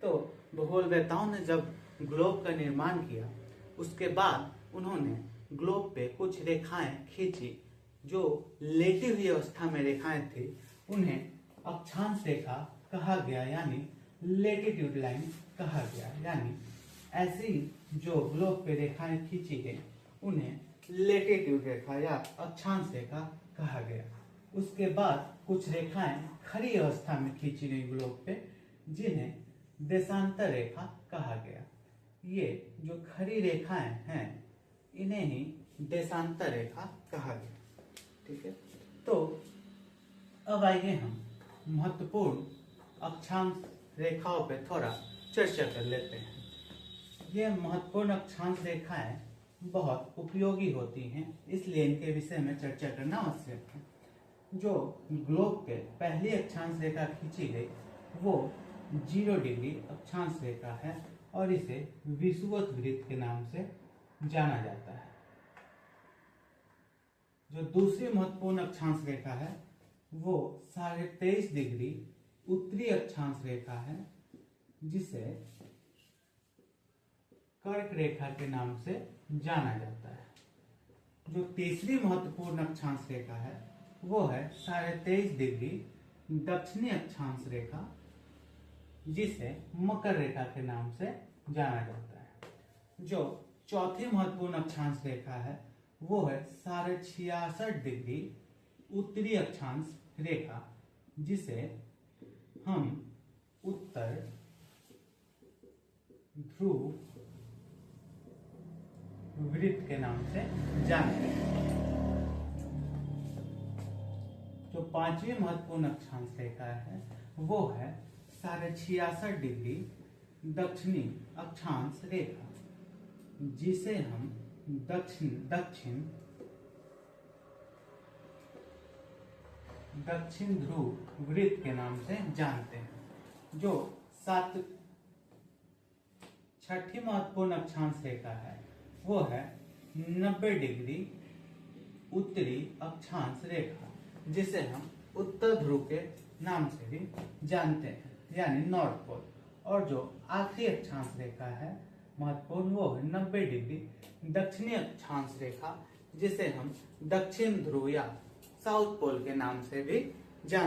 तो भूगोलवेत्ताओं ने जब ग्लोब का निर्माण किया, उसके बाद उन्होंने ग्लोब पे कुछ रेखाएं खींची। जो लेटी हुई अवस्था में रेखाएं थी उन्हें अक्षांश रेखा कहा गया, यानी लेटीट्यूड लाइन कहा गया। यानी ऐसी जो ग्लोब पे रेखाएं खींची गई उन्हें लेटीट्यूड रेखा या अक्षांश रेखा कहा गया। उसके बाद कुछ रेखाएं खड़ी अवस्था में खींची गई ग्लोब पे, जिन्हें देशांतर रेखा कहा गया। ये जो खड़ी रेखाएं हैं इन्हें ही देशांतर रेखा कहा गया। ठीक है, तो अब आइए हम महत्वपूर्ण अक्षांश रेखाओं पे थोड़ा चर्चा कर लेते हैं। ये महत्वपूर्ण अक्षांश रेखाएं बहुत उपयोगी होती हैं, इसलिए इनके विषय में चर्चा करना आवश्यक है। जो ग्लोब पे पहली अक्षांश रेखा खींची गई वो 0 डिग्री अक्षांश रेखा है और इसे विषुवत वृत्त के नाम से जाना जाता है। जो दूसरी महत्वपूर्ण अक्षांश रेखा है वो 23.5 डिग्री उत्तरी अक्षांश रेखा है, जिसे कर्क रेखा के नाम से जाना जाता है। जो तीसरी महत्वपूर्ण अक्षांश रेखा है वो है 23.5 डिग्री दक्षिणी अक्षांश रेखा, जिसे मकर रेखा के नाम से जाना जाता है। जो चौथी महत्वपूर्ण अक्षांश रेखा है वो है 66.5 डिग्री उत्तरी अक्षांश रेखा, जिसे हम उत्तर ध्रुव वृत्त के नाम से जानते हैं। जो पांचवी महत्वपूर्ण अक्षांश रेखा है वो है 66.5 डिग्री दक्षिणी अक्षांश रेखा, जिसे हम दक्षिण ध्रुव वृत्त के नाम से जानते हैं। जो छठी महत्वपूर्ण अक्षांश रेखा है वो है 90 डिग्री उत्तरी अक्षांश रेखा, जिसे हम उत्तर ध्रुव के नाम से भी जानते हैं, यानी नॉर्थ पोल। और जो आखिरी अक्षांश रेखा है महत्वपूर्ण वो है 90 डिग्री दक्षिणी अक्षांश रेखा, जिसे हम दक्षिण ध्रुव या साउथ पोल के नाम से भी जानते हैं।